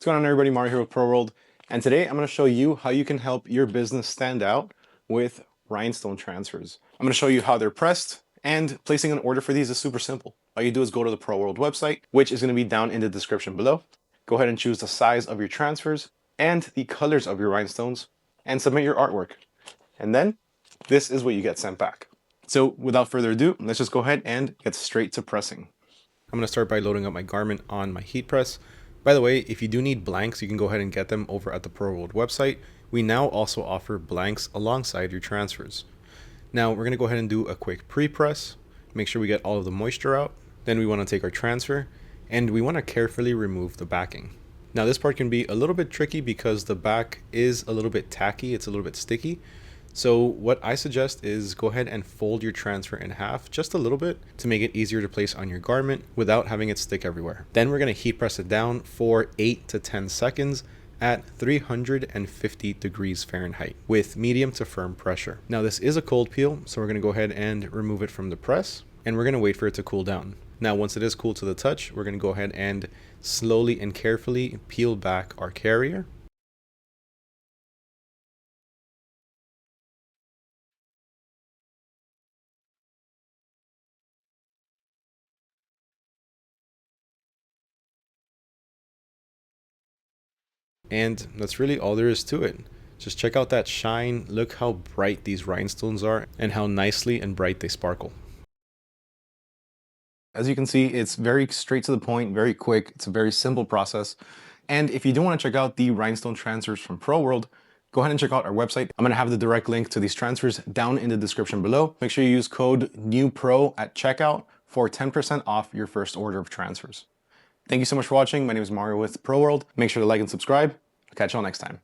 What's going on, everybody? Mario here with Pro World, and today I'm going to show you how you can help your business stand out with rhinestone transfers. I'm going to show you how they're pressed, and placing an order for these is super simple. All you do is go to the Pro World website, which is going to be down in the description below. Go ahead and choose the size of your transfers and the colors of your rhinestones, and submit your artwork. And then this is what you get sent back. So without further ado, let's just go ahead and get straight to pressing. I'm going to start by loading up my garment on my heat press. By the way, if you do need blanks, you can go ahead and get them over at the Pro World website. We now also offer blanks alongside your transfers. Now we're going to go ahead and do a quick pre-press, make sure we get all of the moisture out. Then we want to take our transfer and we want to carefully remove the backing. Now this part can be a little bit tricky because the back is a little bit tacky, it's a little bit sticky. So what I suggest is go ahead and fold your transfer in half just a little bit to make it easier to place on your garment without having it stick everywhere. Then we're going to heat press it down for 8 to 10 seconds at 350 degrees Fahrenheit with medium to firm pressure. Now this is a cold peel, so we're going to go ahead and remove it from the press and we're going to wait for it to cool down. Now once it is cool to the touch, we're going to go ahead and slowly and carefully peel back our carrier. And that's really all there is to it. Just check out that shine, look how bright these rhinestones are and how nicely and bright they sparkle. As you can see, it's very straight to the point, very quick. It's a very simple process. And if you do want to check out the rhinestone transfers from Pro World, go ahead and check out our website. I'm going to have the direct link to these transfers down in the description below. Make sure you use code NEWPRO at checkout for 10% off your first order of transfers. Thank you so much for watching. My name is Mario with Pro World. Make sure to like and subscribe. I'll catch y'all next time.